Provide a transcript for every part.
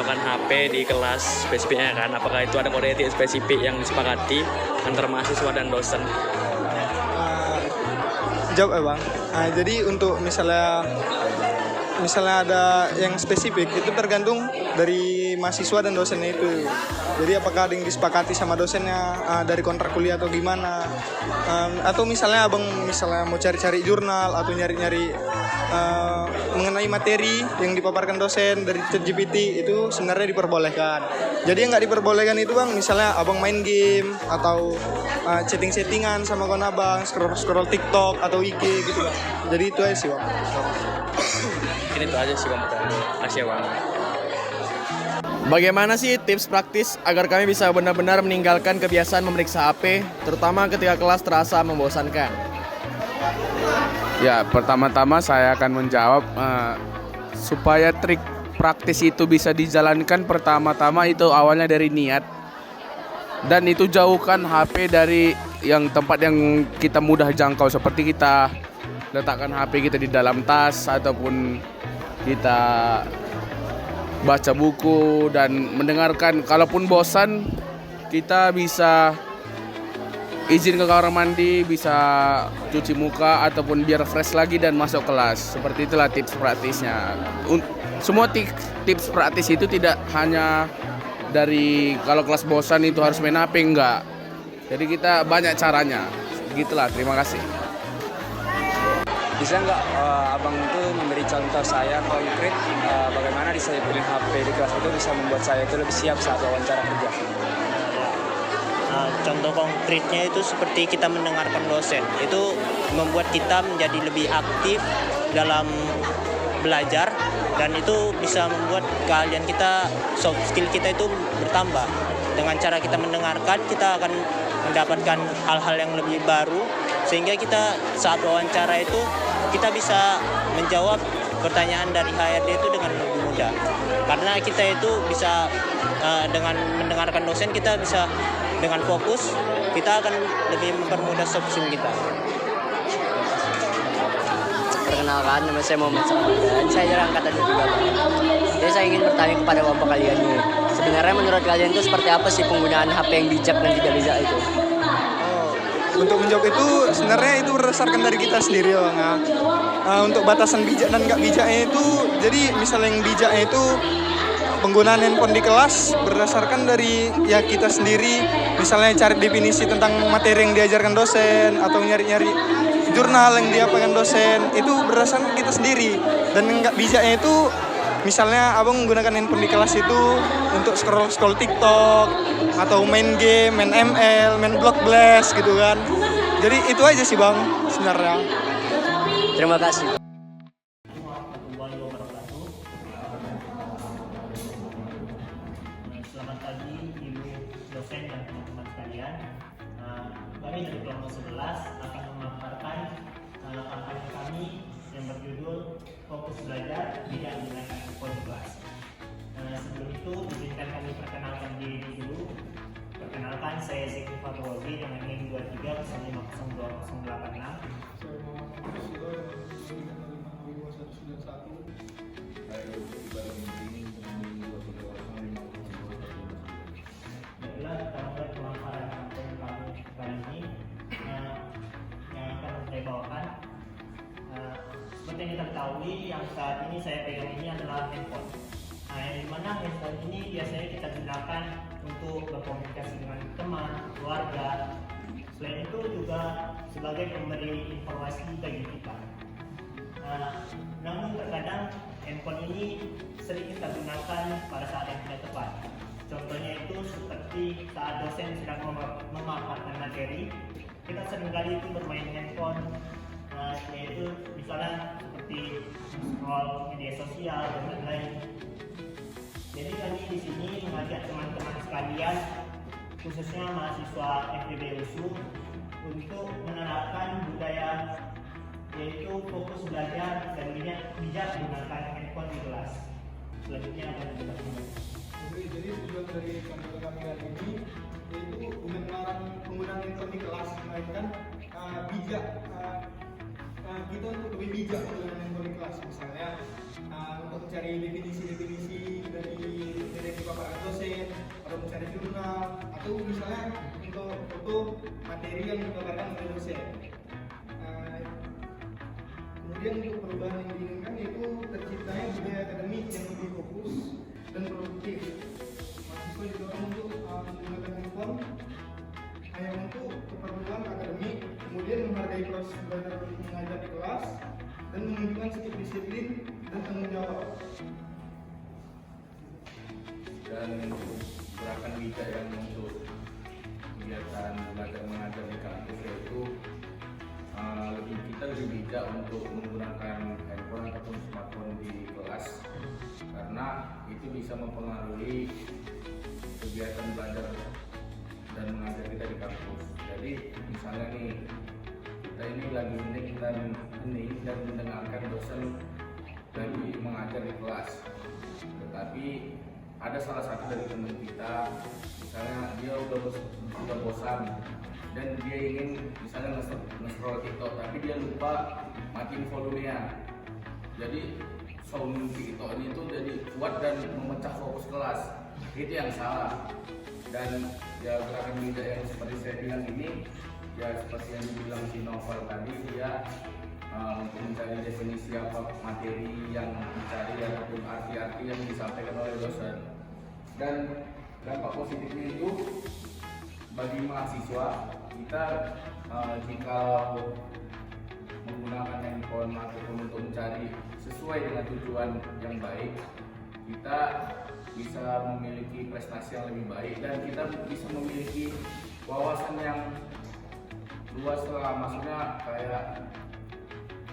menggunakan HP di kelas spesifiknya kan? Apakah itu ada kode etik spesifik yang disepakati antara mahasiswa dan dosen? Jawab ya Bang. Jadi untuk misalnya ada yang spesifik itu tergantung dari mahasiswa dan dosennya itu. Jadi apakah ada yang disepakati sama dosennya dari kontrak kuliah atau gimana? Atau misalnya abang mau cari-cari jurnal atau nyari-nyari mengenai materi yang dipaparkan dosen dari ChatGPT itu sebenarnya diperbolehkan. Jadi yang nggak diperbolehkan itu Bang, misalnya abang main game atau chatting-chattingan sama kawan abang, scroll TikTok atau IG gitu Bang. Jadi itu aja sih Bang. Ini itu aja sih Bang. Makasih ya Bang. Bagaimana sih tips praktis agar kami bisa benar-benar meninggalkan kebiasaan memeriksa HP, terutama ketika kelas terasa membosankan? Ya, pertama-tama saya akan menjawab supaya trik praktis itu bisa dijalankan. Pertama-tama itu awalnya dari niat, dan itu jauhkan HP dari tempat yang kita mudah jangkau, seperti kita letakkan HP kita di dalam tas ataupun kita baca buku dan mendengarkan. Kalaupun bosan, kita bisa izin ke kamar mandi, bisa cuci muka ataupun biar fresh lagi dan masuk kelas. Seperti itulah tips praktisnya. Semua tips praktis itu tidak hanya dari kalau kelas bosan itu harus main HP, enggak. Jadi kita banyak caranya. Begitulah, terima kasih. Bisa nggak abang itu memberi contoh saya konkret bagaimana disiplin HP di kelas itu bisa membuat saya itu lebih siap saat wawancara kerja? Contoh konkretnya itu seperti kita mendengarkan dosen, itu membuat kita menjadi lebih aktif dalam belajar, dan itu bisa membuat keahlian kita, soft skill kita itu bertambah. Dengan cara kita mendengarkan, kita akan mendapatkan hal-hal yang lebih baru, sehingga kita saat wawancara itu kita bisa menjawab pertanyaan dari HRD itu dengan lebih mudah. Karena kita itu bisa dengan mendengarkan dosen, kita bisa dengan fokus, kita akan lebih mempermudah soft skill kita. Perkenalkan, nama saya Muhammad Samadan. Saya dari angkatan juga Pak. Jadi saya ingin bertanya kepada bapak kalian nih. Sebenarnya menurut kalian itu seperti apa sih penggunaan HP yang bijak dan tidak bijak itu? Untuk menjawab itu sebenarnya itu berdasarkan dari kita sendiri ya Bang. Untuk batasan bijak dan nggak bijaknya itu, jadi misalnya yang bijaknya itu penggunaan handphone di kelas berdasarkan dari ya kita sendiri, misalnya cari definisi tentang materi yang diajarkan dosen atau nyari-nyari jurnal yang diapakan dosen, itu berdasarkan kita sendiri. Dan yang nggak bijaknya itu misalnya abang menggunakan handphone di kelas itu untuk scroll TikTok atau main game, main ML, main Block Blast gitu kan. Jadi itu aja sih Bang sebenarnya. Terima kasih. Selamat pagi Ibu dosen dan teman-teman sekalian. Kami dari kelompok 11 akan memaparkan kampanye kami yang berjudul Fokus Belajar Tidak Menggunakan Handphone di Kelas. Sebelum itu izinkan kami perkenalkan diri dulu. Perkenalkan, saya Zeki Fatrozi dengan NIM 23050286. Baiklah, kita mulai pemaparan kampanye kami kali ini yang akan saya bawakan. Seperti yang kita ketahui, yang saat ini saya pegang ini adalah handphone. Yang dimana handphone ini biasanya kita gunakan untuk berkomunikasi dengan teman, keluarga. Selain itu juga sebagai pemberi informasi bagi kita. Namun terkadang handphone ini sering kita gunakan pada saat yang tidak tepat. Contohnya itu seperti saat dosen sedang memaparkan materi, kita seringkali itu bermain handphone, yaitu misalnya seperti scroll media sosial dan lain-lain. Jadi kami di sini mengajak teman-teman sekalian, khususnya mahasiswa FEB USU, untuk menerapkan budaya yaitu fokus belajar dan bijak menggunakan handphone di kelas. Selanjutnya akan kita mulai. Jadi tujuan dari kampanye kami hari ini yaitu melarang penggunaan handphone di kelas, melainkan bijak kita untuk lebih bijak menggunakan handphone di kelas, misalnya untuk mencari definisi dari itu misalnya untuk materi yang dipaparkan oleh dosen. Kemudian untuk perubahan yang diinginkan yaitu terciptanya budaya akademik yang lebih fokus dan produktif. Mahasiswa didorong untuk menggunakan handphone hanya untuk keperluan akademik, kemudian menghargai proses belajar mengajar di kelas, dan menunjukkan sikap disiplin dan tanggung jawab. Dan gerakan bijak yang untuk kegiatan belajar mengajar di kampus yaitu kita lebih bijak untuk menggunakan handphone ataupun smartphone di kelas, karena itu bisa mempengaruhi kegiatan belajar dan mengajar kita di kampus. Jadi misalnya nih, kita ini lagi dan mendengarkan dosen lagi mengajar di kelas, tetapi ada salah satu dari teman kita, misalnya dia udah bosan dan dia ingin misalnya nge-scroll TikTok, tapi dia lupa matiin volumenya. Jadi sound TikTok ini tuh jadi kuat dan memecah fokus kelas. Itu yang salah. Dan ya gerakan bijak yang seperti saya bilang ini, ya seperti yang dibilang si Novel tadi, dia untuk mencari definisi apa materi yang dicari ataupun arti-arti yang disampaikan oleh dosen. Dan dampak positifnya itu bagi mahasiswa, kita jika menggunakan handphone ataupun untuk mencari sesuai dengan tujuan yang baik, kita bisa memiliki prestasi yang lebih baik dan kita bisa memiliki wawasan yang luas lah. Maksudnya kayak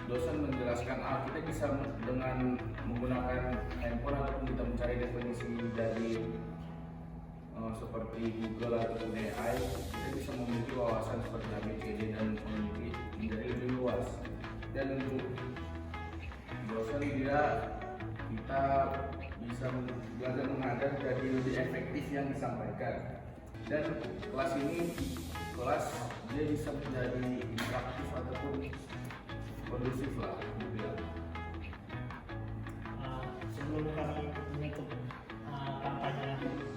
dosen menjelaskan kita bisa dengan menggunakan handphone ataupun kita mencari definisi dari seperti Google ataupun AI, kita bisa memiliki wawasan seperti ABCD dan memiliki menjadi lebih luas. Dan untuk dosen kita bisa belajar mengajar jadi lebih efektif yang disampaikan. Dan kelas ini dia bisa menjadi interaktif ataupun kondusif lah. Sebelum kami menutup kampanye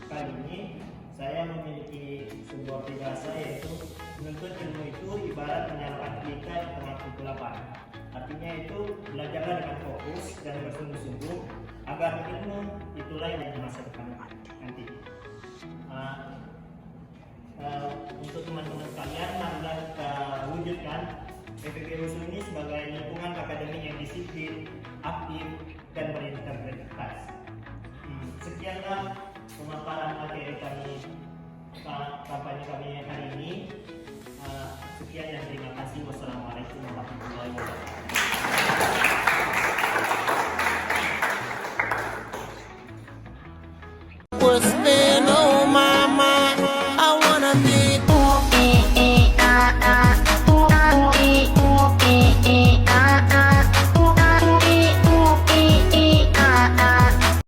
kali ini, saya memiliki sebuah peribahasa, yaitu menuntut ilmu itu ibarat menyalakan pelita di tengah kegelapan. Artinya itu belajarlah dengan fokus dan bersungguh-sungguh agar ilmu itulah yang di masa depan nanti. Untuk teman-teman sekalian, marilah kita wujudkan PPP Usul ini sebagai lingkungan akademik yang disiplin, aktif, dan berintegritas. Sekianlah pemaparan materi kami, kampanye kami hari ini. Sekian dan terima kasih. Wassalamualaikum warahmatullahi wabarakatuh.